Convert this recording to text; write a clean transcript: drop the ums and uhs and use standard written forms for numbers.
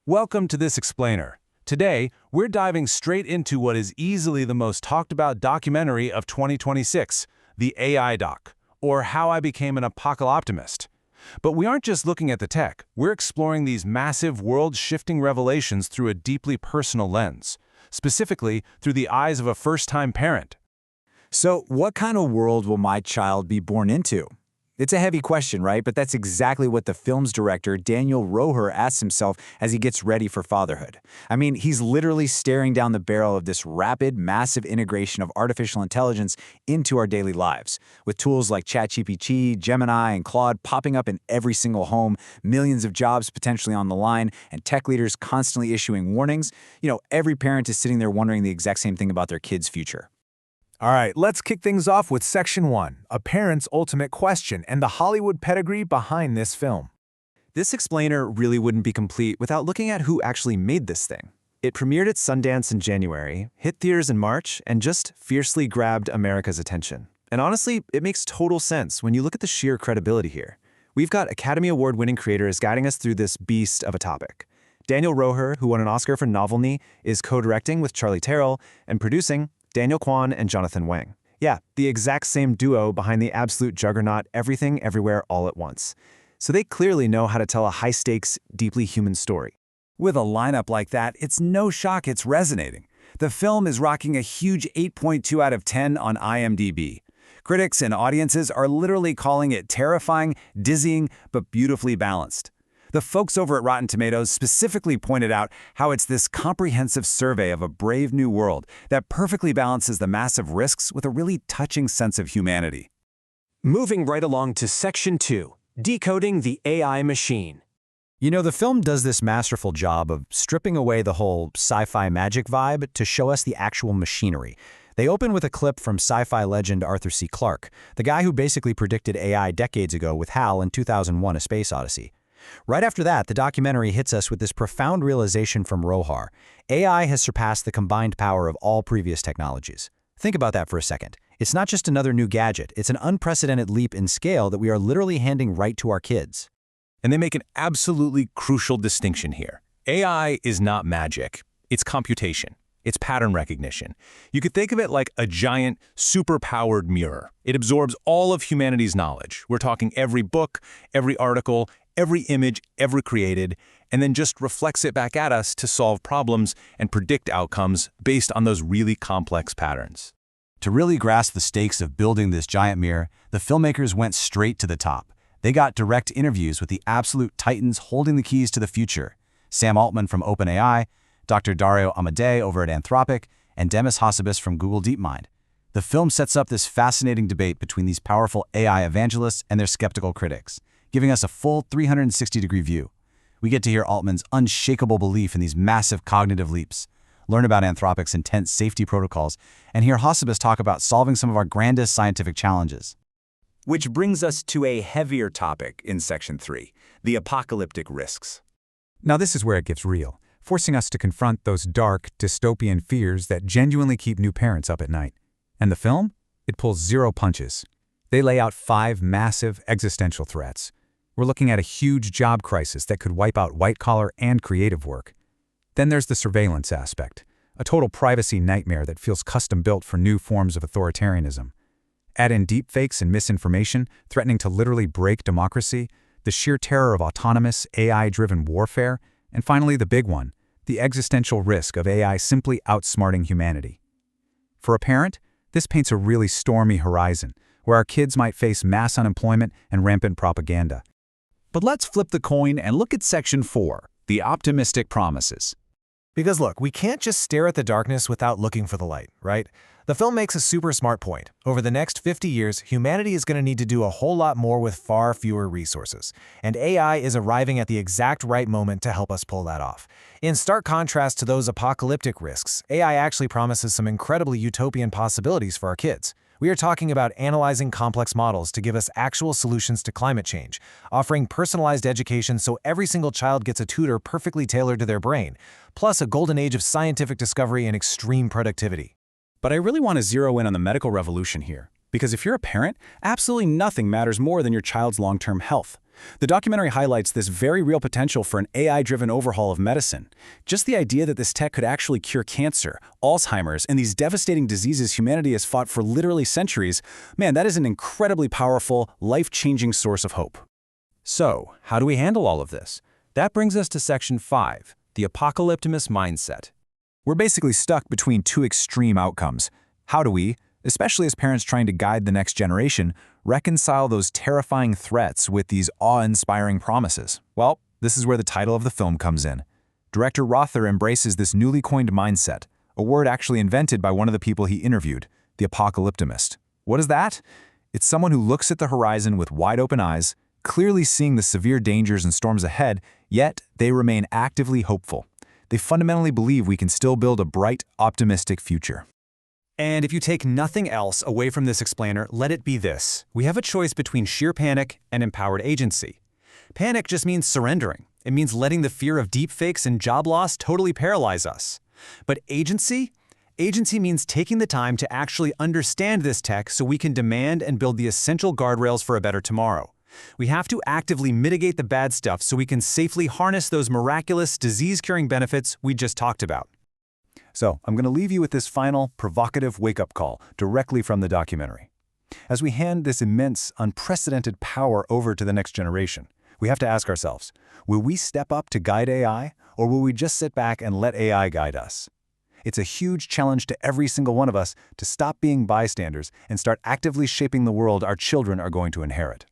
Welcome to this explainer. Today, we're diving straight into what is easily the most talked about documentary of 2026, the AI doc, or How I Became an Apocaloptimist. But we aren't just looking at the tech, we're exploring these massive world-shifting revelations through a deeply personal lens, specifically through the eyes of a first-time parent. So, what kind of world will my child be born into? It's a heavy question, right? But that's exactly what the film's director, Daniel Roher, asks himself as he gets ready for fatherhood. I mean, he's literally staring down the barrel of this rapid, massive integration of artificial intelligence into our daily lives, with tools like ChatGPT, Gemini, and Claude popping up in every single home, millions of jobs potentially on the line, and tech leaders constantly issuing warnings. Every parent is sitting there wondering the exact same thing about their kid's future. All right, let's kick things off with Section 1, A Parent's Ultimate Question and the Hollywood pedigree behind this film. This explainer really wouldn't be complete without looking at who actually made this thing. It premiered at Sundance in January, hit theaters in March, and just fiercely grabbed America's attention. And honestly, it makes total sense when you look at the sheer credibility here. We've got Academy Award-winning creators guiding us through this beast of a topic. Daniel Roher, who won an Oscar for Novelty, is co-directing with Charlie Terrell and producing Daniel Kwan and Jonathan Wang. Yeah, the exact same duo behind the absolute juggernaut Everything Everywhere All at Once. So they clearly know how to tell a high-stakes, deeply human story. With a lineup like that, it's no shock it's resonating. The film is rocking a huge 8.2 out of 10 on IMDb. Critics and audiences are literally calling it terrifying, dizzying, but beautifully balanced. The folks over at Rotten Tomatoes specifically pointed out how it's this comprehensive survey of a brave new world that perfectly balances the massive risks with a really touching sense of humanity. Moving right along to Section 2, Decoding the AI Machine. The film does this masterful job of stripping away the whole sci-fi magic vibe to show us the actual machinery. They open with a clip from sci-fi legend Arthur C. Clarke, the guy who basically predicted AI decades ago with HAL in 2001: A Space Odyssey. Right after that, the documentary hits us with this profound realization from Roher. AI has surpassed the combined power of all previous technologies. Think about that for a second. It's not just another new gadget, it's an unprecedented leap in scale that we are literally handing right to our kids. And they make an absolutely crucial distinction here. AI is not magic, it's computation. It's pattern recognition. You could think of it like a giant, super-powered mirror. It absorbs all of humanity's knowledge. We're talking every book, every article, every image ever created, and then just reflects it back at us to solve problems and predict outcomes based on those really complex patterns. To really grasp the stakes of building this giant mirror, the filmmakers went straight to the top. They got direct interviews with the absolute titans holding the keys to the future. Sam Altman from OpenAI, Dr. Dario Amodei over at Anthropic, and Demis Hassabis from Google DeepMind. The film sets up this fascinating debate between these powerful AI evangelists and their skeptical critics, giving us a full 360-degree view. We get to hear Altman's unshakable belief in these massive cognitive leaps, learn about Anthropic's intense safety protocols, and hear Hassabis talk about solving some of our grandest scientific challenges. Which brings us to a heavier topic in Section 3, the apocalyptic risks. Now this is where it gets real, forcing us to confront those dark, dystopian fears that genuinely keep new parents up at night. And the film? It pulls zero punches. They lay out 5 massive existential threats. We're looking at a huge job crisis that could wipe out white-collar and creative work. Then there's the surveillance aspect, a total privacy nightmare that feels custom-built for new forms of authoritarianism. Add in deepfakes and misinformation, threatening to literally break democracy, the sheer terror of autonomous, AI-driven warfare, and finally the big one, the existential risk of AI simply outsmarting humanity. For a parent, this paints a really stormy horizon, where our kids might face mass unemployment and rampant propaganda. But let's flip the coin and look at Section 4, the optimistic promises. Because look, we can't just stare at the darkness without looking for the light, right? The film makes a super smart point. Over the next 50 years, humanity is going to need to do a whole lot more with far fewer resources. And AI is arriving at the exact right moment to help us pull that off. In stark contrast to those apocalyptic risks, AI actually promises some incredibly utopian possibilities for our kids. We are talking about analyzing complex models to give us actual solutions to climate change, offering personalized education so every single child gets a tutor perfectly tailored to their brain, plus a golden age of scientific discovery and extreme productivity. But I really want to zero in on the medical revolution here, because if you're a parent, absolutely nothing matters more than your child's long-term health. The documentary highlights this very real potential for an AI-driven overhaul of medicine. Just the idea that this tech could actually cure cancer, Alzheimer's, and these devastating diseases humanity has fought for literally centuries, man, that is an incredibly powerful, life-changing source of hope. So, how do we handle all of this? That brings us to Section 5, the Apocaloptimist mindset. We're basically stuck between two extreme outcomes. How do we, especially as parents trying to guide the next generation, reconcile those terrifying threats with these awe-inspiring promises? Well, this is where the title of the film comes in. Director Rother embraces this newly coined mindset, a word actually invented by one of the people he interviewed, the Apocaloptimist. What is that? It's someone who looks at the horizon with wide-open eyes, clearly seeing the severe dangers and storms ahead, yet they remain actively hopeful. They fundamentally believe we can still build a bright, optimistic future. And if you take nothing else away from this explainer, let it be this. We have a choice between sheer panic and empowered agency. Panic just means surrendering. It means letting the fear of deepfakes and job loss totally paralyze us. But agency? Agency means taking the time to actually understand this tech so we can demand and build the essential guardrails for a better tomorrow. We have to actively mitigate the bad stuff so we can safely harness those miraculous disease-curing benefits we just talked about. So, I'm going to leave you with this final, provocative wake-up call directly from the documentary. As we hand this immense, unprecedented power over to the next generation, we have to ask ourselves, will we step up to guide AI, or will we just sit back and let AI guide us? It's a huge challenge to every single one of us to stop being bystanders and start actively shaping the world our children are going to inherit.